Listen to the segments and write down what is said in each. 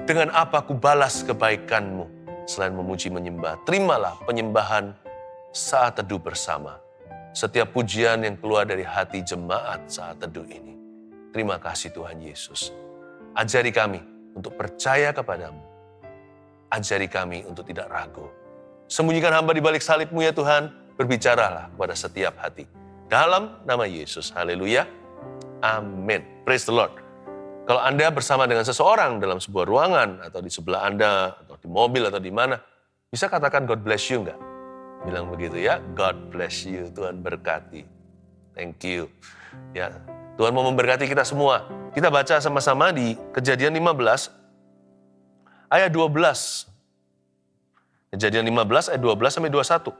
Dengan apa ku balas kebaikan-Mu selain memuji menyembah? Terimalah penyembahan saat teduh bersama. Setiap pujian yang keluar dari hati jemaat saat teduh ini. Terima kasih Tuhan Yesus. Ajari kami untuk percaya kepadamu. Ajari kami untuk tidak ragu. Sembunyikan hamba di balik salib-Mu ya Tuhan. Berbicaralah kepada setiap hati. Dalam nama Yesus. Haleluya. Amin. Praise the Lord. Kalau Anda bersama dengan seseorang dalam sebuah ruangan, atau di sebelah Anda, atau di mobil, atau di mana, bisa katakan God bless you enggak? Bilang begitu ya, God bless you, Tuhan berkati. Thank you. Ya, Tuhan mau memberkati kita semua. Kita baca sama-sama di Kejadian 15, ayat 12. Kejadian 15, ayat 12 sampai 21.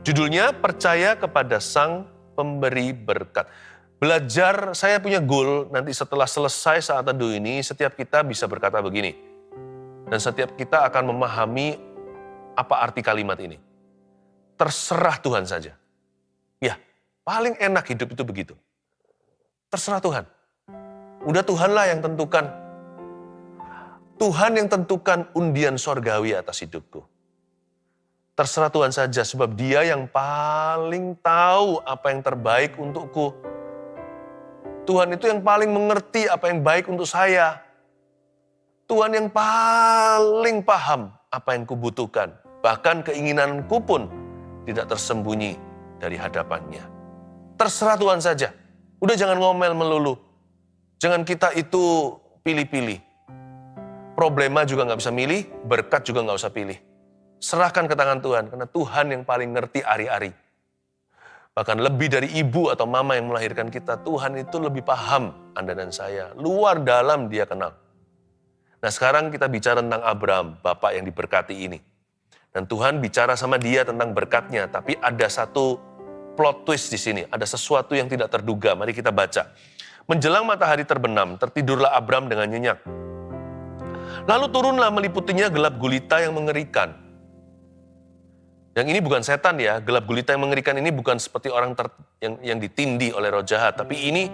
Judulnya, Percaya kepada Sang Pemberi Berkat. Belajar, saya punya goal, nanti setelah selesai saat teduh ini, setiap kita bisa berkata begini. Dan setiap kita akan memahami apa arti kalimat ini. Terserah Tuhan saja. Ya, paling enak hidup itu begitu. Terserah Tuhan. Udah Tuhanlah yang tentukan. Tuhan yang tentukan undian sorgawi atas hidupku. Terserah Tuhan saja, sebab Dia yang paling tahu apa yang terbaik untukku. Tuhan itu yang paling mengerti apa yang baik untuk saya. Tuhan yang paling paham apa yang kubutuhkan. Bahkan keinginanku pun tidak tersembunyi dari hadapannya. Terserah Tuhan saja. Udah jangan ngomel melulu. Jangan kita itu pilih-pilih. Problema juga nggak bisa milih, berkat juga nggak usah pilih. Serahkan ke tangan Tuhan, karena Tuhan yang paling ngerti ari-ari. Bahkan lebih dari ibu atau mama yang melahirkan kita, Tuhan itu lebih paham Anda dan saya. Luar dalam Dia kenal. Nah sekarang kita bicara tentang Abraham, bapak yang diberkati ini. Dan Tuhan bicara sama dia tentang berkatnya, tapi ada satu plot twist di sini. Ada sesuatu yang tidak terduga, mari kita baca. Menjelang matahari terbenam, tertidurlah Abraham dengan nyenyak. Lalu turunlah meliputinya gelap gulita yang mengerikan. Yang ini bukan setan ya, gelap gulita yang mengerikan ini bukan seperti orang yang ditindih oleh roh jahat. Tapi ini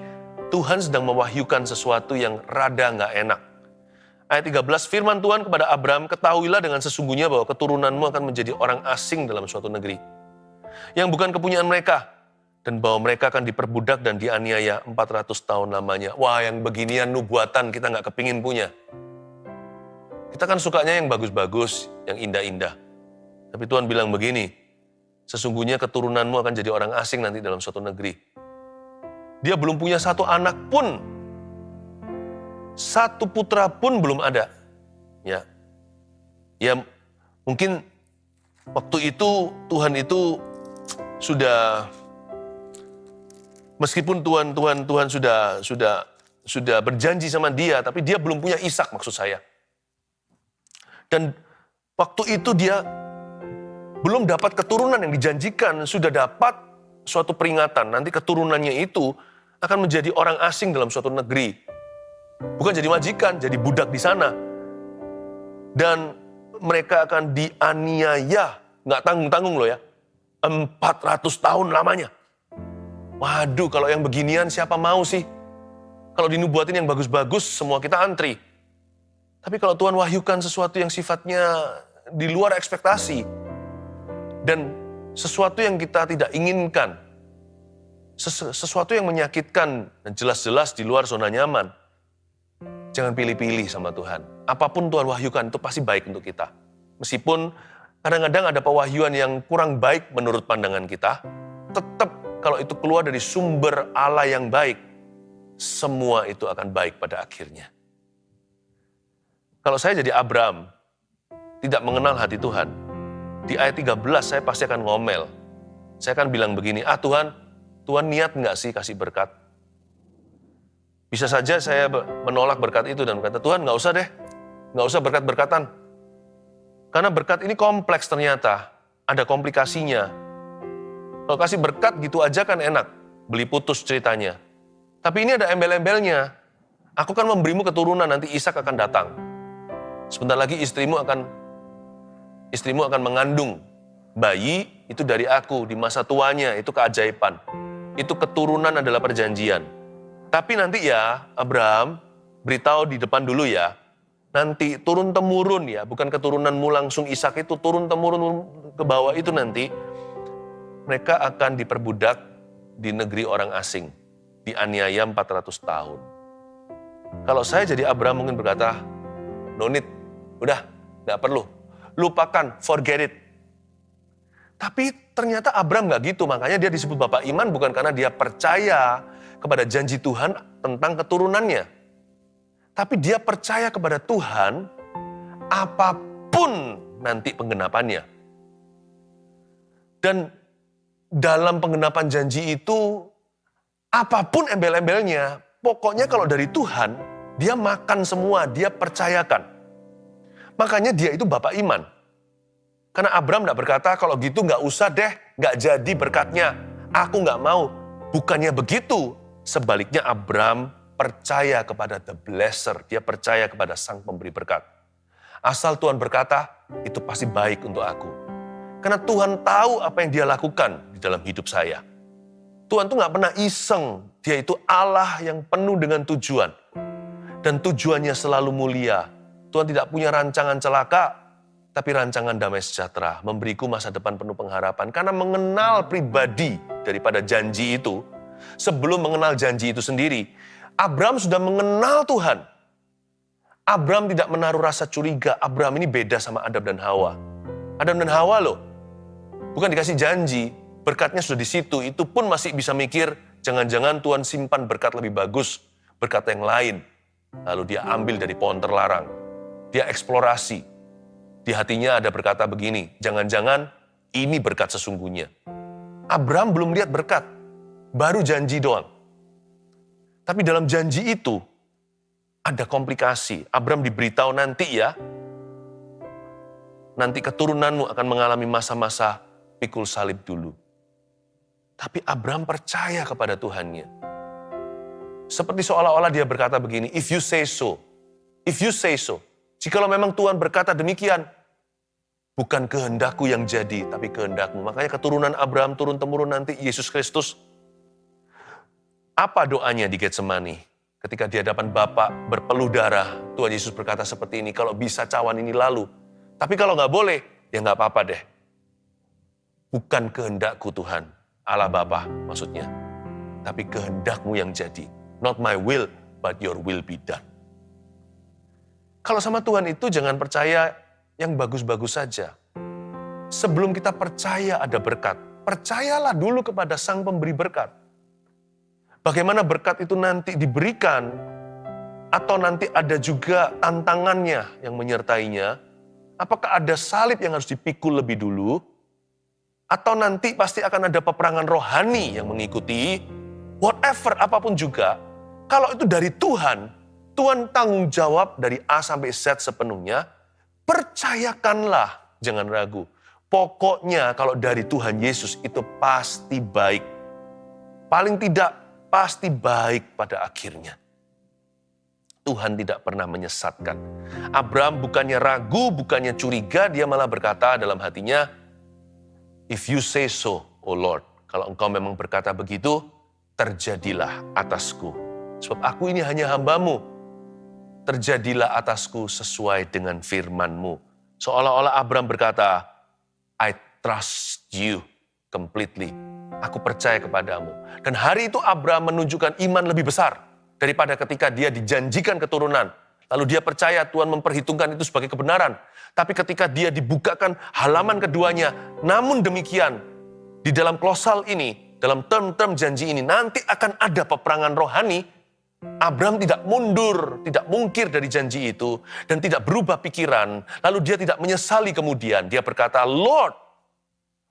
Tuhan sedang mewahyukan sesuatu yang rada nggak enak. Ayat 13, firman Tuhan kepada Abraham, ketahuilah dengan sesungguhnya bahwa keturunanmu akan menjadi orang asing dalam suatu negeri. Yang bukan kepunyaan mereka. Dan bahwa mereka akan diperbudak dan dianiaya 400 tahun lamanya. Wah yang beginian nubuatan kita nggak kepingin punya. Kita kan sukanya yang bagus-bagus, yang indah-indah. Tapi Tuhan bilang begini, sesungguhnya keturunanmu akan jadi orang asing nanti dalam suatu negeri. Dia belum punya satu anak pun, satu putra pun belum ada. Ya mungkin waktu itu Tuhan itu sudah, meskipun Tuhan sudah berjanji sama dia, tapi dia belum punya Ishak maksud saya. Dan waktu itu dia belum dapat keturunan yang dijanjikan, sudah dapat suatu peringatan. Nanti keturunannya itu akan menjadi orang asing dalam suatu negeri. Bukan jadi majikan, jadi budak di sana. Dan mereka akan dianiaya, nggak tanggung-tanggung loh ya, 400 tahun lamanya. Waduh, kalau yang beginian siapa mau sih? Kalau dinubuatin yang bagus-bagus, semua kita antri. Tapi kalau Tuhan wahyukan sesuatu yang sifatnya di luar ekspektasi, dan sesuatu yang kita tidak inginkan, sesuatu yang menyakitkan dan jelas-jelas di luar zona nyaman, jangan pilih-pilih sama Tuhan. Apapun Tuhan wahyukan itu pasti baik untuk kita. Meskipun kadang-kadang ada pewahyuan yang kurang baik menurut pandangan kita, tetap kalau itu keluar dari sumber Allah yang baik, semua itu akan baik pada akhirnya. Kalau saya jadi Abraham, tidak mengenal hati Tuhan, di ayat 13 saya pasti akan ngomel. Saya akan bilang begini, Tuhan niat nggak sih kasih berkat? Bisa saja saya menolak berkat itu dan berkata, Tuhan nggak usah deh, nggak usah berkat-berkatan. Karena berkat ini kompleks ternyata, ada komplikasinya. Kalau kasih berkat gitu aja kan enak, beli putus ceritanya. Tapi ini ada embel-embelnya. Aku kan memberimu keturunan, nanti Ishak akan datang. Sebentar lagi istrimu akan mengandung bayi, itu dari aku, di masa tuanya, itu keajaiban. Itu keturunan adalah perjanjian. Tapi nanti ya, Abraham, beritahu di depan dulu ya. Nanti turun-temurun ya, bukan keturunanmu langsung Ishak itu, turun-temurun ke bawah itu nanti. Mereka akan diperbudak di negeri orang asing, dianiaya 400 tahun. Kalau saya jadi Abraham mungkin berkata, no need, udah, gak perlu. Lupakan, forget it. Tapi ternyata Abraham gak gitu, makanya dia disebut Bapak Iman bukan karena dia percaya kepada janji Tuhan tentang keturunannya. Tapi dia percaya kepada Tuhan apapun nanti penggenapannya. Dan dalam penggenapan janji itu, apapun embel-embelnya, pokoknya kalau dari Tuhan, dia makan semua, dia percayakan. Makanya dia itu Bapak Iman. Karena Abraham gak berkata, kalau gitu gak usah deh, gak jadi berkatnya. Aku gak mau. Bukannya begitu. Sebaliknya Abraham percaya kepada the blesser, dia percaya kepada sang pemberi berkat. Asal Tuhan berkata, itu pasti baik untuk aku. Karena Tuhan tahu apa yang dia lakukan di dalam hidup saya. Tuhan tuh gak pernah iseng, dia itu Allah yang penuh dengan tujuan. Dan tujuannya selalu mulia. Tuhan tidak punya rancangan celaka, tapi rancangan damai sejahtera, memberiku masa depan penuh pengharapan. Karena mengenal pribadi daripada janji itu, sebelum mengenal janji itu sendiri, Abraham sudah mengenal Tuhan. Abraham tidak menaruh rasa curiga. Abraham ini beda sama Adam dan Hawa. Adam dan Hawa loh, bukan dikasih janji, berkatnya sudah di situ. Itu pun masih bisa mikir, jangan-jangan Tuhan simpan berkat lebih bagus, berkat yang lain. Lalu dia ambil dari pohon terlarang. Dia eksplorasi. Di hatinya ada berkata begini, jangan-jangan ini berkat sesungguhnya. Abraham belum lihat berkat, baru janji doang. Tapi dalam janji itu, ada komplikasi. Abraham diberitahu nanti ya, nanti keturunanmu akan mengalami masa-masa pikul salib dulu. Tapi Abraham percaya kepada Tuhannya. Seperti seolah-olah dia berkata begini, if you say so, jikalau memang Tuhan berkata demikian, bukan kehendakku yang jadi, tapi kehendakmu. Makanya keturunan Abraham turun-temurun nanti Yesus Kristus. Apa doanya di Getsemani? Ketika di hadapan Bapa berpeluh darah, Tuhan Yesus berkata seperti ini, kalau bisa cawan ini lalu. Tapi kalau nggak boleh, ya nggak apa-apa deh. Bukan kehendakku Tuhan, Allah Bapa maksudnya. Tapi kehendakmu yang jadi. Not my will, but your will be done. Kalau sama Tuhan itu jangan percaya yang bagus-bagus saja. Sebelum kita percaya ada berkat, percayalah dulu kepada Sang Pemberi berkat. Bagaimana berkat itu nanti diberikan, atau nanti ada juga tantangannya yang menyertainya, apakah ada salib yang harus dipikul lebih dulu, atau nanti pasti akan ada peperangan rohani yang mengikuti, whatever, apapun juga, kalau itu dari Tuhan, Tuhan tanggung jawab dari A sampai Z sepenuhnya, percayakanlah, jangan ragu. Pokoknya kalau dari Tuhan Yesus itu pasti baik. Paling tidak, pasti baik pada akhirnya. Tuhan tidak pernah menyesatkan. Abraham bukannya ragu, bukannya curiga, dia malah berkata dalam hatinya, if you say so, oh Lord, kalau engkau memang berkata begitu, terjadilah atasku. Sebab aku ini hanya hamba-Mu. Terjadilah atasku sesuai dengan firman-Mu. Seolah-olah Abraham berkata, I trust you completely. Aku percaya kepadamu. Dan hari itu Abraham menunjukkan iman lebih besar daripada ketika dia dijanjikan keturunan. Lalu dia percaya Tuhan memperhitungkan itu sebagai kebenaran. Tapi ketika dia dibukakan halaman keduanya, namun demikian, di dalam klosal ini, dalam term-term janji ini, nanti akan ada peperangan rohani. Abraham tidak mundur, tidak mungkir dari janji itu, dan tidak berubah pikiran. Lalu dia tidak menyesali kemudian. Dia berkata, Lord,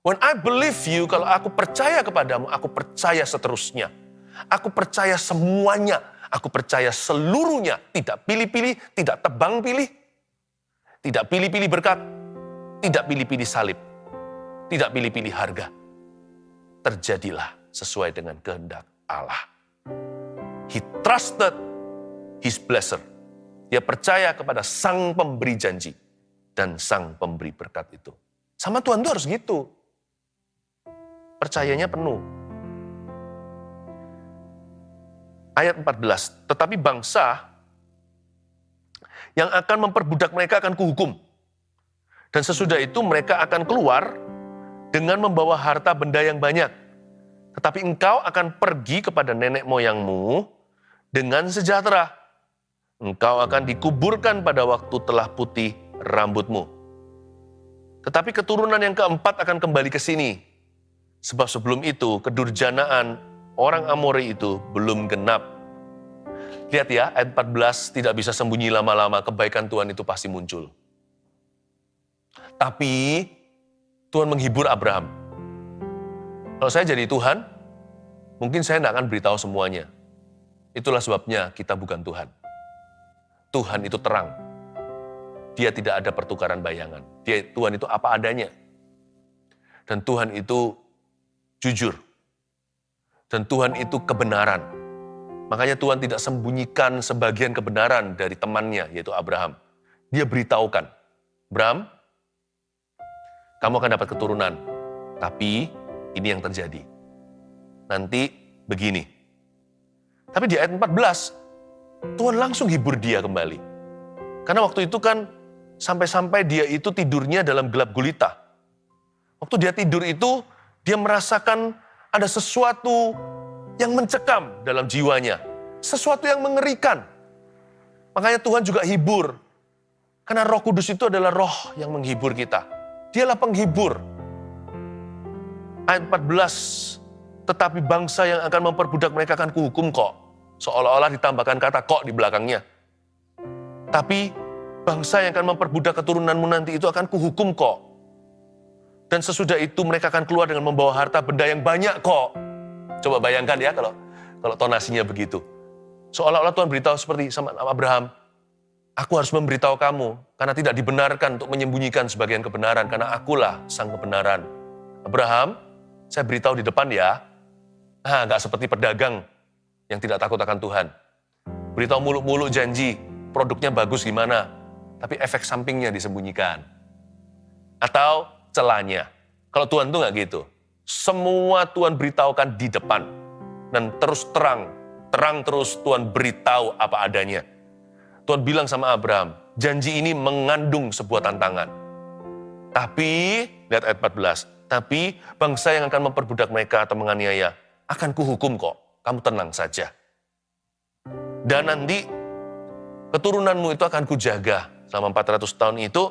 when I believe you, kalau aku percaya kepadamu, aku percaya seterusnya. Aku percaya semuanya. Aku percaya seluruhnya. Tidak pilih-pilih, tidak tebang pilih. Tidak pilih-pilih berkat. Tidak pilih-pilih salib. Tidak pilih-pilih harga. Terjadilah sesuai dengan kehendak Allah. He trusted his blesser. Dia percaya kepada sang pemberi janji. Dan sang pemberi berkat itu. Sama Tuhan itu harus gitu. Percayanya penuh. Ayat 14, tetapi bangsa yang akan memperbudak mereka akan kuhukum. Dan sesudah itu mereka akan keluar dengan membawa harta benda yang banyak. Tetapi engkau akan pergi kepada nenek moyangmu dengan sejahtera. Engkau akan dikuburkan pada waktu telah putih rambutmu. Tetapi keturunan yang keempat akan kembali ke sini. Sebab sebelum itu kedurjanaan orang Amori itu belum genap. Lihat ya, ayat 14 tidak bisa sembunyi lama-lama, kebaikan Tuhan itu pasti muncul. Tapi Tuhan menghibur Abraham. Kalau saya jadi Tuhan, mungkin saya tidak akan beritahu semuanya. Itulah sebabnya kita bukan Tuhan. Tuhan itu terang. Dia tidak ada pertukaran bayangan. Tuhan itu apa adanya. Dan Tuhan itu jujur. Dan Tuhan itu kebenaran. Makanya Tuhan tidak sembunyikan sebagian kebenaran dari temannya, yaitu Abraham. Dia beritahukan, Abraham, kamu akan dapat keturunan. Tapi ini yang terjadi. Nanti begini. Tapi di ayat 14, Tuhan langsung hibur dia kembali. Karena waktu itu kan sampai-sampai dia itu tidurnya dalam gelap gulita. Waktu dia tidur itu, dia merasakan ada sesuatu yang mencekam dalam jiwanya. Sesuatu yang mengerikan. Makanya Tuhan juga hibur. Karena Roh Kudus itu adalah roh yang menghibur kita. Dialah penghibur. Ayat 14, tetapi bangsa yang akan memperbudak mereka akan kuhukum kok. Seolah-olah ditambahkan kata kok di belakangnya. Tapi bangsa yang akan memperbudak keturunanmu nanti itu akan kuhukum kok. Dan sesudah itu mereka akan keluar dengan membawa harta benda yang banyak kok. Coba bayangkan ya kalau tonasinya begitu. Seolah-olah Tuhan beritahu seperti sama Abraham, aku harus memberitahu kamu karena tidak dibenarkan untuk menyembunyikan sebagian kebenaran karena akulah sang kebenaran. Abraham, saya beritahu di depan ya. Nggak seperti pedagang yang tidak takut akan Tuhan. Beritahu muluk-muluk janji, produknya bagus gimana, tapi efek sampingnya disembunyikan. Atau celanya. Kalau Tuhan tuh nggak gitu. Semua Tuhan beritahukan di depan. Dan terus terang terus Tuhan beritahu apa adanya. Tuhan bilang sama Abraham, janji ini mengandung sebuah tantangan. Tapi, lihat ayat 14, tapi bangsa yang akan memperbudak mereka atau menganiaya, akan kuhukum kok, kamu tenang saja. Dan nanti, keturunanmu itu akan kujaga. Selama 400 tahun itu,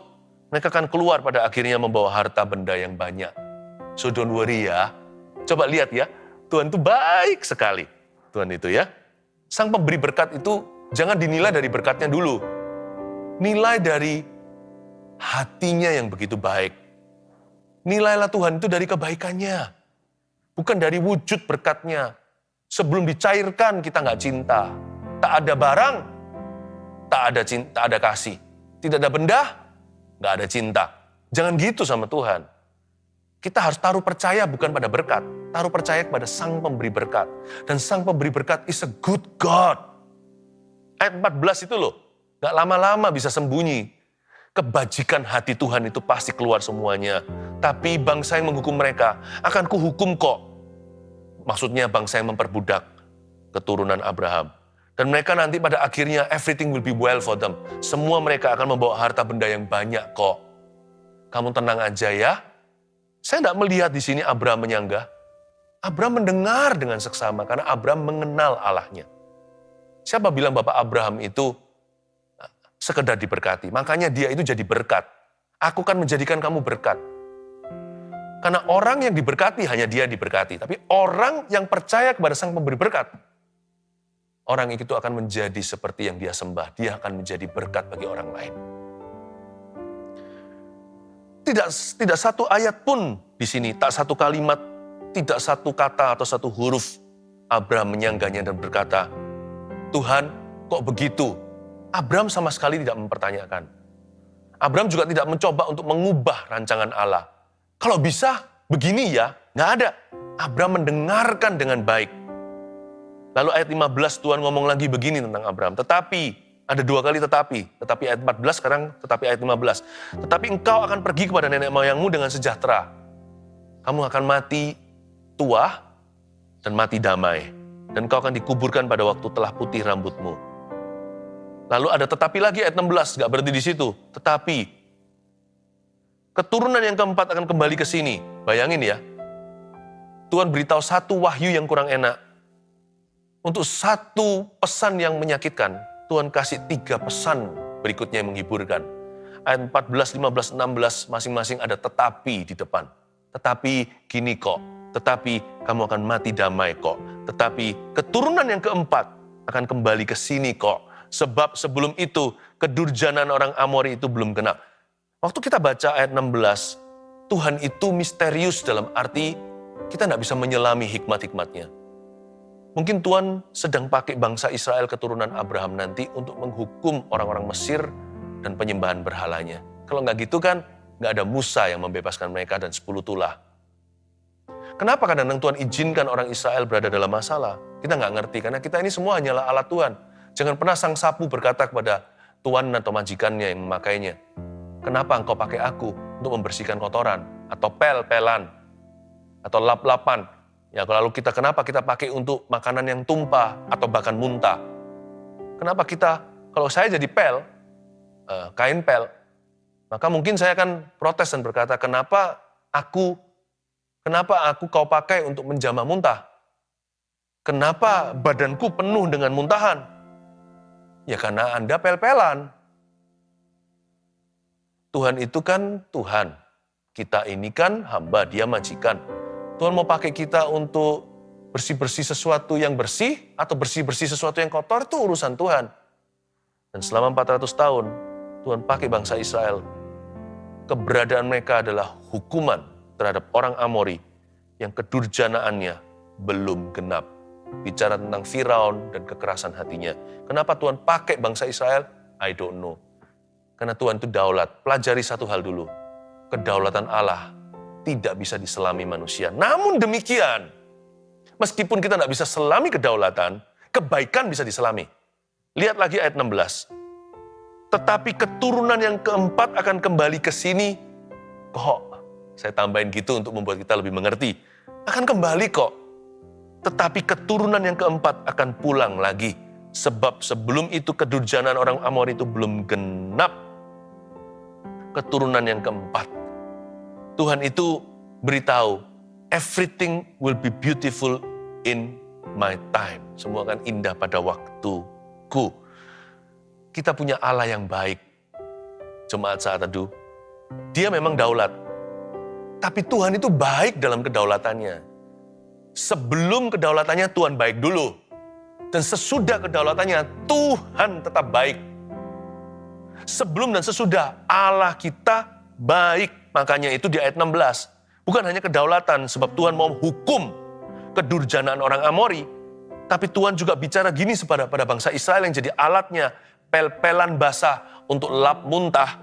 mereka akan keluar pada akhirnya membawa harta benda yang banyak. So don't worry ya. Coba lihat ya, Tuhan itu baik sekali. Tuhan itu ya. Sang pemberi berkat itu jangan dinilai dari berkatnya dulu. Nilai dari hatinya yang begitu baik. Nilailah Tuhan itu dari kebaikannya. Bukan dari wujud berkatnya. Sebelum dicairkan kita nggak cinta. Tak ada barang, tak ada cinta, tak ada kasih. Tidak ada benda, nggak ada cinta. Jangan gitu sama Tuhan. Kita harus taruh percaya bukan pada berkat. Taruh percaya kepada Sang Pemberi berkat. Dan Sang Pemberi berkat is a good God. Ayat 14 itu loh, gak lama-lama bisa sembunyi. Kebajikan hati Tuhan itu pasti keluar semuanya. Tapi bangsa yang menghukum mereka akan kuhukum kok. Maksudnya bangsa yang memperbudak keturunan Abraham. Dan mereka nanti pada akhirnya everything will be well for them. Semua mereka akan membawa harta benda yang banyak kok. Kamu tenang aja ya. Saya tidak melihat di sini Abraham menyanggah. Abraham mendengar dengan seksama karena Abraham mengenal Allahnya. Siapa bilang Bapak Abraham itu sekedar diberkati? Makanya dia itu jadi berkat. Aku kan menjadikan kamu berkat. Karena orang yang diberkati hanya dia diberkati. Tapi orang yang percaya kepada Sang Pemberi berkat, orang itu akan menjadi seperti yang dia sembah. Dia akan menjadi berkat bagi orang lain. Tidak satu ayat pun di sini, tak satu kalimat, tidak satu kata atau satu huruf Abraham menyanggahnya dan berkata, Tuhan, kok begitu? Abraham sama sekali tidak mempertanyakan. Abraham juga tidak mencoba untuk mengubah rancangan Allah. Kalau bisa, begini ya, nggak ada. Abraham mendengarkan dengan baik. Lalu ayat 15 Tuhan ngomong lagi begini tentang Abraham. Tetapi, ada dua kali tetapi ayat 14 sekarang tetapi ayat 15. Tetapi engkau akan pergi kepada nenek moyangmu dengan sejahtera. Kamu akan mati tua dan mati damai. Dan kau akan dikuburkan pada waktu telah putih rambutmu. Lalu ada tetapi lagi ayat 16, gak berhenti di situ. Tetapi keturunan yang keempat akan kembali ke sini. Bayangin ya, Tuhan beritahu satu wahyu yang kurang enak. Untuk satu pesan yang menyakitkan, Tuhan kasih 3 pesan berikutnya yang menghiburkan. Ayat 14, 15, 16 masing-masing ada tetapi di depan. Tetapi gini kok, tetapi kamu akan mati damai kok. Tetapi keturunan yang keempat akan kembali ke sini kok. Sebab sebelum itu kedurjanan orang Amori itu belum genap. Waktu kita baca ayat 16, Tuhan itu misterius dalam arti kita tidak bisa menyelami hikmat-hikmatnya. Mungkin Tuhan sedang pakai bangsa Israel keturunan Abraham nanti untuk menghukum orang-orang Mesir dan penyembahan berhalanya. Kalau nggak gitu kan, nggak ada Musa yang membebaskan mereka dan 10 tulah. Kenapa kadang-kadang Tuhan izinkan orang Israel berada dalam masalah? Kita nggak ngerti, karena kita ini semua hanyalah alat Tuhan. Jangan pernah sang sapu berkata kepada tuan atau majikannya yang memakainya, kenapa engkau pakai aku untuk membersihkan kotoran, atau pel-pelan, atau lap-lapan. Ya, lalu kenapa kita pakai untuk makanan yang tumpah, atau bahkan muntah. Kenapa kalau saya jadi kain pel, maka mungkin saya akan protes dan berkata, kenapa aku kau pakai untuk menjamah muntah? Kenapa badanku penuh dengan muntahan? Ya karena Anda pel-pelan. Tuhan itu kan Tuhan. Kita ini kan hamba, Dia majikan. Tuhan mau pakai kita untuk bersih-bersih sesuatu yang bersih atau bersih-bersih sesuatu yang kotor, itu urusan Tuhan. Dan selama 400 tahun, Tuhan pakai bangsa Israel. Keberadaan mereka adalah hukuman terhadap orang Amori yang kedurjanaannya belum genap. Bicara tentang Firaun dan kekerasan hatinya. Kenapa Tuhan pakai bangsa Israel? I don't know. Karena Tuhan itu daulat. Pelajari satu hal dulu. Kedaulatan Allah tidak bisa diselami manusia. Namun demikian, meskipun kita tidak bisa selami kedaulatan, kebaikan bisa diselami. Lihat lagi ayat 16. Tetapi keturunan yang keempat akan kembali ke sini. Kok? Saya tambahin gitu untuk membuat kita lebih mengerti. Akan kembali kok. Tetapi keturunan yang keempat akan pulang lagi. Sebab sebelum itu kedurjanan orang Amori itu belum genap. Keturunan yang keempat. Tuhan itu beritahu, everything will be beautiful in my time. Semua akan indah pada waktuku. Kita punya Allah yang baik. Jemaat saat teduh. Dia memang daulat. Tapi Tuhan itu baik dalam kedaulatannya. Sebelum kedaulatannya Tuhan baik dulu. Dan sesudah kedaulatannya Tuhan tetap baik. Sebelum dan sesudah Allah kita baik. Makanya itu di ayat 16. Bukan hanya kedaulatan sebab Tuhan mau hukum kedurjanaan orang Amori. Tapi Tuhan juga bicara gini pada bangsa Israel yang jadi alatnya. Pel-pelan basah untuk lap muntah.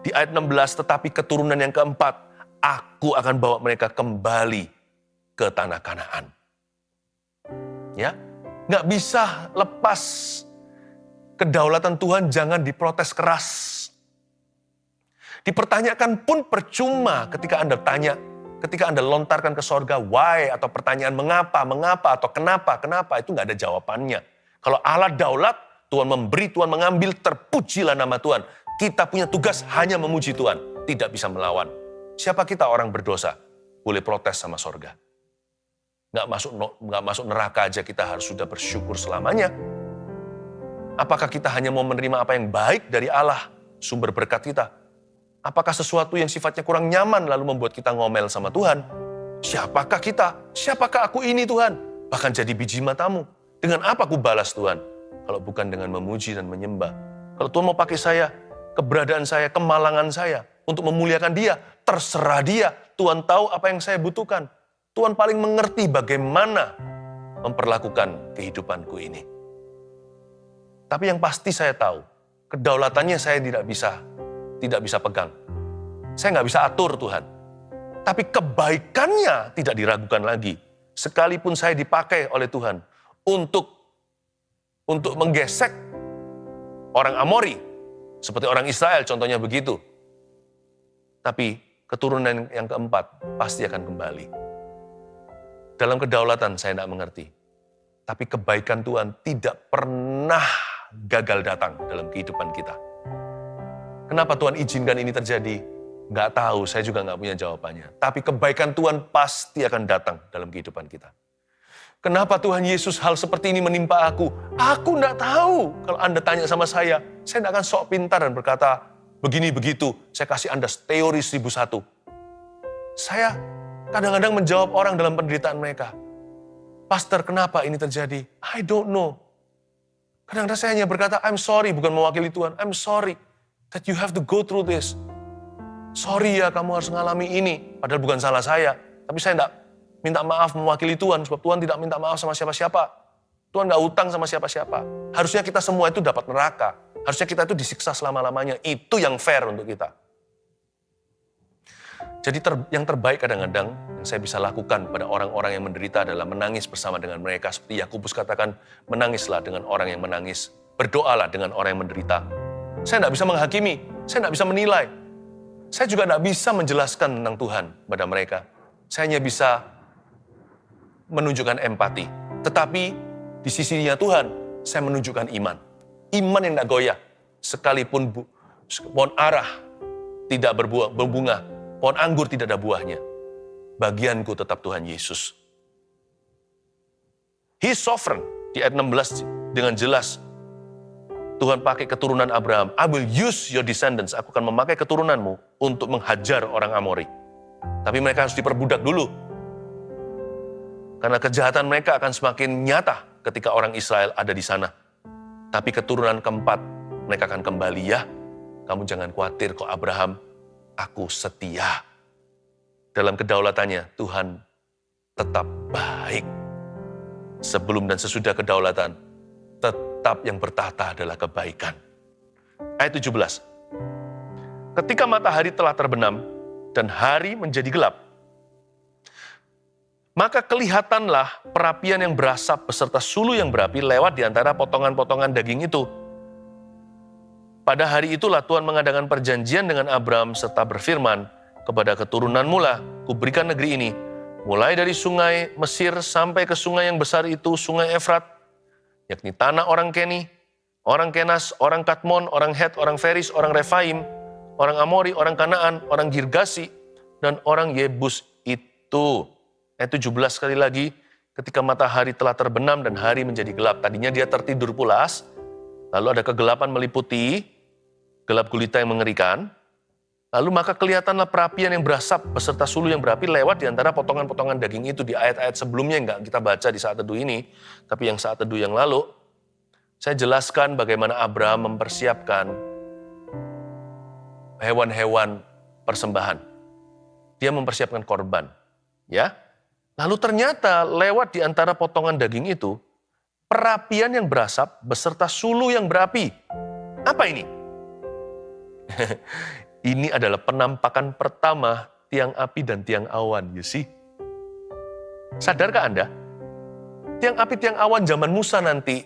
Di ayat 16, tetapi keturunan yang keempat, aku akan bawa mereka kembali ke tanah Kanaan. Ya, nggak bisa lepas kedaulatan Tuhan, jangan diprotes keras. Dipertanyakan pun percuma ketika Anda lontarkan ke sorga, why, atau pertanyaan mengapa, atau kenapa, itu nggak ada jawabannya. Kalau Allah daulat, Tuhan memberi, Tuhan mengambil, terpujilah nama Tuhan. Kita punya tugas hanya memuji Tuhan, tidak bisa melawan. Siapa kita orang berdosa? Boleh protes sama sorga. Nggak masuk neraka aja kita harus sudah bersyukur selamanya. Apakah kita hanya mau menerima apa yang baik dari Allah, sumber berkat kita? Apakah sesuatu yang sifatnya kurang nyaman lalu membuat kita ngomel sama Tuhan? Siapakah kita? Siapakah aku ini Tuhan? Bahkan jadi biji matamu. Dengan apa aku balas Tuhan? Kalau bukan dengan memuji dan menyembah. Kalau Tuhan mau pakai saya, keberadaan saya, kemalangan saya, untuk memuliakan Dia, terserah Dia. Tuhan tahu apa yang saya butuhkan. Tuhan paling mengerti bagaimana memperlakukan kehidupanku ini. Tapi yang pasti saya tahu, kedaulatannya saya tidak bisa pegang. Saya nggak bisa atur Tuhan. Tapi kebaikannya tidak diragukan lagi. Sekalipun saya dipakai oleh Tuhan untuk menggesek orang Amori, seperti orang Israel contohnya begitu. Tapi keturunan yang keempat pasti akan kembali. Dalam kedaulatan saya tidak mengerti. Tapi kebaikan Tuhan tidak pernah gagal datang dalam kehidupan kita. Kenapa Tuhan izinkan ini terjadi? Nggak tahu, saya juga nggak punya jawabannya. Tapi kebaikan Tuhan pasti akan datang dalam kehidupan kita. Kenapa Tuhan Yesus hal seperti ini menimpa aku? Aku nggak tahu. Kalau Anda tanya sama saya nggak akan sok pintar dan berkata, begini begitu, saya kasih Anda teori 1001. Saya kadang-kadang menjawab orang dalam penderitaan mereka. Pastor, kenapa ini terjadi? I don't know. Kadang-kadang saya hanya berkata, I'm sorry, bukan mewakili Tuhan. I'm sorry that you have to go through this. Sorry ya, kamu harus mengalami ini. Padahal bukan salah saya. Tapi saya tidak minta maaf mewakili Tuhan, sebab Tuhan tidak minta maaf sama siapa-siapa. Tuhan nggak utang sama siapa-siapa. Harusnya kita semua itu dapat neraka. Harusnya kita itu disiksa selama-lamanya. Itu yang fair untuk kita. Jadi yang terbaik kadang-kadang yang saya bisa lakukan pada orang-orang yang menderita adalah menangis bersama dengan mereka. Seperti Yakobus katakan, menangislah dengan orang yang menangis. Berdoalah dengan orang yang menderita. Saya tidak bisa menghakimi, saya tidak bisa menilai. Saya juga tidak bisa menjelaskan tentang Tuhan pada mereka. Saya hanya bisa menunjukkan empati. Tetapi di sisinya Tuhan, saya menunjukkan iman. Iman yang tidak goyah. Sekalipun pohon arah tidak berbunga, pohon anggur tidak ada buahnya. Bagianku tetap Tuhan Yesus. He is sovereign. Di ayat 16 dengan jelas. Tuhan pakai keturunan Abraham. I will use your descendants. Aku akan memakai keturunanmu untuk menghajar orang Amori. Tapi mereka harus diperbudak dulu. Karena kejahatan mereka akan semakin nyata ketika orang Israel ada di sana. Tapi keturunan keempat, mereka akan kembali ya. Kamu jangan khawatir kok Abraham, aku setia. Dalam kedaulatannya, Tuhan tetap baik. Sebelum dan sesudah kedaulatan, tetap yang bertahta adalah kebaikan. Ayat 17. Ketika matahari telah terbenam dan hari menjadi gelap, maka kelihatanlah perapian yang berasap beserta sulu yang berapi lewat di antara potongan-potongan daging itu. Pada hari itulah Tuhan mengadakan perjanjian dengan Abraham serta berfirman, kepada keturunanmu lah kuberikan negeri ini, mulai dari sungai Mesir sampai ke sungai yang besar itu, sungai Efrat, yakni tanah orang Keni, orang Kenas, orang Katmon, orang Het, orang Feris, orang Refaim, orang Amori, orang Kanaan, orang Girgasi, dan orang Yebus itu. Ayat 17 sekali lagi, ketika matahari telah terbenam dan hari menjadi gelap. Tadinya dia tertidur pulas, lalu ada kegelapan meliputi, gelap gulita yang mengerikan. Lalu maka kelihatanlah perapian yang berasap beserta sulu yang berapi lewat di antara potongan-potongan daging itu. Di ayat-ayat sebelumnya enggak kita baca di saat teduh ini, tapi yang saat teduh yang lalu, saya jelaskan bagaimana Abraham mempersiapkan hewan-hewan persembahan. Dia mempersiapkan korban, ya. Lalu ternyata lewat di antara potongan daging itu, perapian yang berasap beserta sulu yang berapi. Apa ini? Ini adalah penampakan pertama tiang api dan tiang awan, you see. Sadarkah Anda? Tiang api, tiang awan zaman Musa nanti,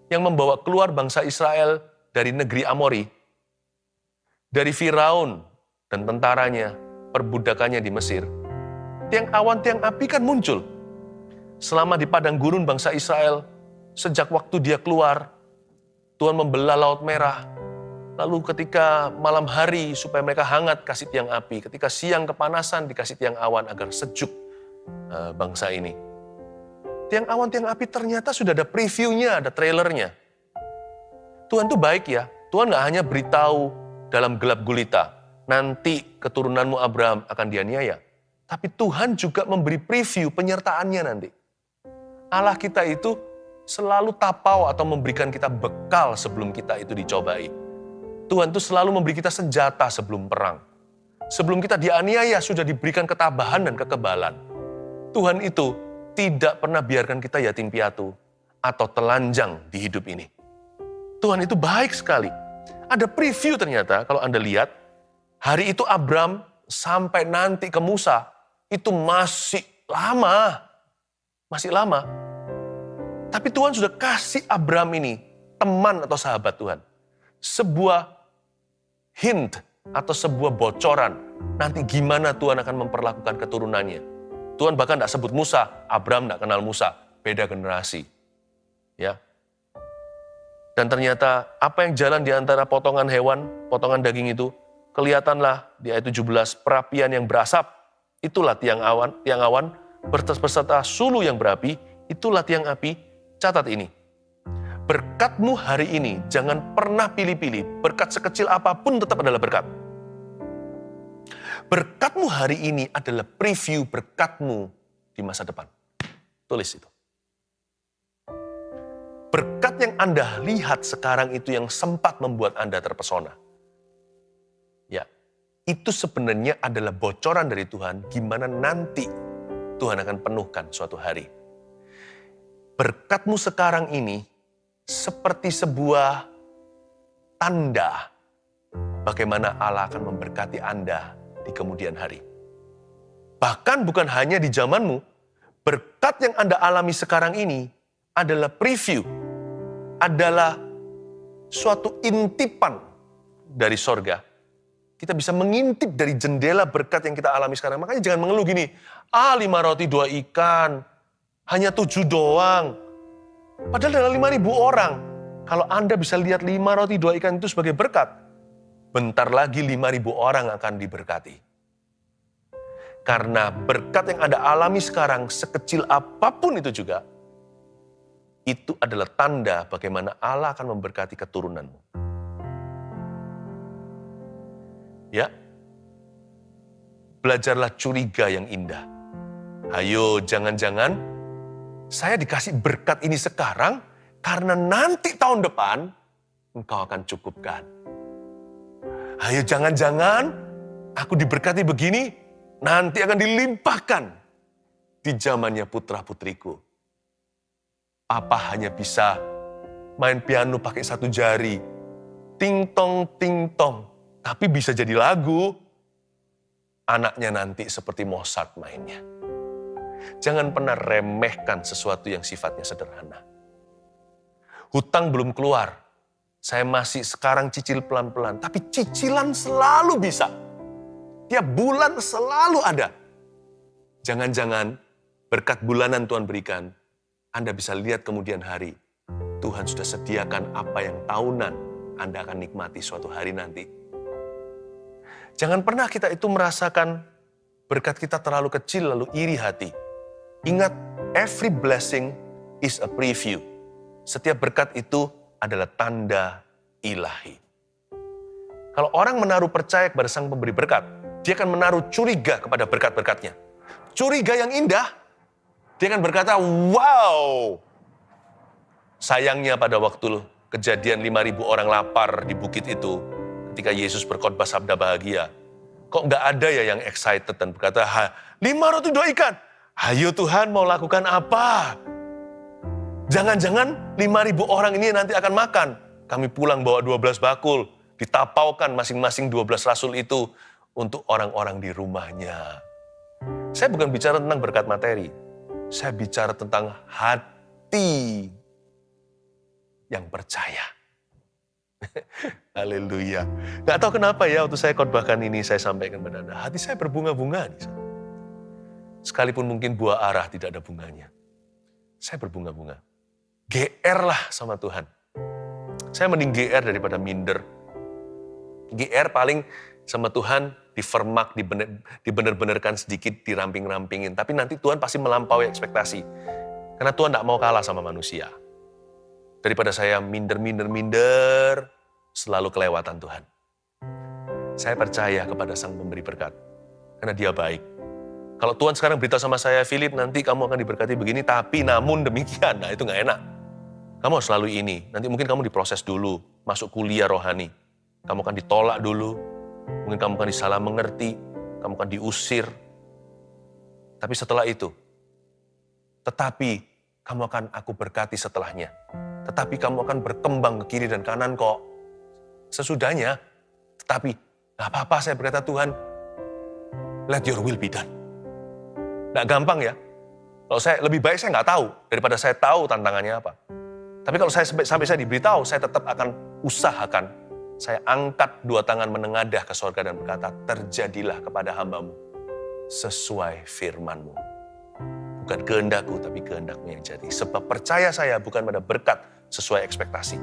yang membawa keluar bangsa Israel dari negeri Amori, dari Firaun dan tentaranya, perbudakannya di Mesir. Tiang awan, tiang api kan muncul. Selama di padang gurun bangsa Israel, sejak waktu dia keluar, Tuhan membelah Laut Merah. Lalu ketika malam hari supaya mereka hangat, kasih tiang api. Ketika siang kepanasan, dikasih tiang awan agar sejuk bangsa ini. Tiang awan, tiang api ternyata sudah ada previewnya, ada trailernya. Tuhan tuh baik ya. Tuhan gak hanya beritahu dalam gelap gulita, nanti keturunanmu Abraham akan dianiaya. Tapi Tuhan juga memberi preview penyertaannya nanti. Allah kita itu selalu tapau atau memberikan kita bekal sebelum kita itu dicobai. Tuhan itu selalu memberi kita senjata sebelum perang. Sebelum kita dianiaya sudah diberikan ketabahan dan kekebalan. Tuhan itu tidak pernah biarkan kita yatim piatu atau telanjang di hidup ini. Tuhan itu baik sekali. Ada preview ternyata kalau Anda lihat, hari itu Abraham sampai nanti ke Musa, itu masih lama. Masih lama. Tapi Tuhan sudah kasih Abraham ini, teman atau sahabat Tuhan, sebuah hint atau sebuah bocoran, nanti gimana Tuhan akan memperlakukan keturunannya. Tuhan bahkan tidak sebut Musa, Abraham tidak kenal Musa, beda generasi. Ya. Dan ternyata apa yang jalan di antara potongan hewan, potongan daging itu, kelihatanlah di ayat 17, perapian yang berasap, itulah tiang awan, berserta sulu yang berapi, itulah tiang api. Catat ini, berkatmu hari ini jangan pernah pilih-pilih, berkat sekecil apapun tetap adalah berkat. Berkatmu hari ini adalah preview berkatmu di masa depan. Tulis itu. Berkat yang Anda lihat sekarang itu yang sempat membuat Anda terpesona. Ya, itu sebenarnya adalah bocoran dari Tuhan gimana nanti Tuhan akan penuhkan suatu hari. Berkatmu sekarang ini seperti sebuah tanda bagaimana Allah akan memberkati Anda di kemudian hari. Bahkan bukan hanya di zamanmu, berkat yang Anda alami sekarang ini adalah preview, adalah suatu intipan dari sorga. Kita bisa mengintip dari jendela berkat yang kita alami sekarang. Makanya jangan mengeluh gini, 5 roti 2 ikan, hanya 7 doang. Padahal ada 5.000 orang. Kalau Anda bisa lihat 5 roti 2 ikan itu sebagai berkat, bentar lagi 5.000 orang akan diberkati. Karena berkat yang Anda alami sekarang, sekecil apapun itu juga, itu adalah tanda bagaimana Allah akan memberkati keturunanmu. Ya, belajarlah curiga yang indah. Ayo, jangan-jangan saya dikasih berkat ini sekarang, karena nanti tahun depan, engkau akan cukupkan. Ayo, jangan-jangan aku diberkati begini, nanti akan dilimpahkan di zamannya putra-putriku. Apa hanya bisa main piano pakai 1 jari, ting-tong, ting-tong, tapi bisa jadi lagu, anaknya nanti seperti Mozart mainnya. Jangan pernah remehkan sesuatu yang sifatnya sederhana. Hutang belum keluar, saya masih sekarang cicil pelan-pelan, tapi cicilan selalu bisa. Tiap bulan selalu ada. Jangan-jangan berkat bulanan Tuhan berikan, Anda bisa lihat kemudian hari, Tuhan sudah sediakan apa yang tahunan Anda akan nikmati suatu hari nanti. Jangan pernah kita itu merasakan berkat kita terlalu kecil lalu iri hati. Ingat, every blessing is a preview. Setiap berkat itu adalah tanda ilahi. Kalau orang menaruh percaya kepada sang pemberi berkat, dia akan menaruh curiga kepada berkat-berkatnya. Curiga yang indah, dia akan berkata, wow. Sayangnya pada waktu kejadian 5.000 orang lapar di bukit itu, ketika Yesus berkhotbah sabda bahagia, kok nggak ada ya yang excited dan berkata, 5 roti 2 ikan, ayo Tuhan mau lakukan apa? Jangan-jangan 5.000 orang ini nanti akan makan. Kami pulang bawa 12 bakul, ditapaukan masing-masing 12 rasul itu untuk orang-orang di rumahnya. Saya bukan bicara tentang berkat materi, saya bicara tentang hati yang percaya. Haleluya. Gak tahu kenapa ya, waktu saya khotbahkan ini, saya sampaikan kepada Anda, hati saya berbunga-bunga. Sekalipun mungkin buah arah tidak ada bunganya. Saya berbunga-bunga. GR lah sama Tuhan. Saya mending GR daripada minder. GR paling sama Tuhan difermak, dibener-benerkan sedikit, diramping-rampingin. Tapi nanti Tuhan pasti melampaui ekspektasi. Karena Tuhan tidak mau kalah sama manusia. Daripada saya minder, selalu kelewatan Tuhan. Saya percaya kepada Sang Pemberi berkat. Karena Dia baik. Kalau Tuhan sekarang beritahu sama saya, Philip, nanti kamu akan diberkati begini, tapi namun demikian, nah itu nggak enak. Kamu harus selalu ini. Nanti mungkin kamu diproses dulu, masuk kuliah rohani. Kamu akan ditolak dulu, mungkin kamu akan disalah mengerti, kamu akan diusir. Tapi setelah itu, tetapi kamu akan aku berkati setelahnya. Tetapi kamu akan berkembang ke kiri dan kanan kok. Sesudahnya, tetapi gak apa-apa saya berkata Tuhan, let your will be done. Gak gampang ya. Kalau saya lebih baik saya nggak tahu daripada saya tahu tantangannya apa. Tapi kalau sampai saya diberitahu, saya tetap akan usahakan. Saya angkat 2 tangan menengadah ke sorga dan berkata, terjadilah kepada hamba-Mu sesuai firman-Mu. Bukan kehendak-Ku, tapi kehendak-Mu yang jadi. Sebab percaya saya bukan pada berkat sesuai ekspektasi.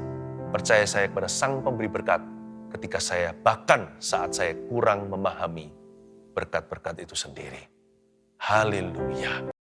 percaya saya kepada Sang Pemberi berkat ketika saya bahkan saat saya kurang memahami berkat-berkat itu sendiri. Haleluya.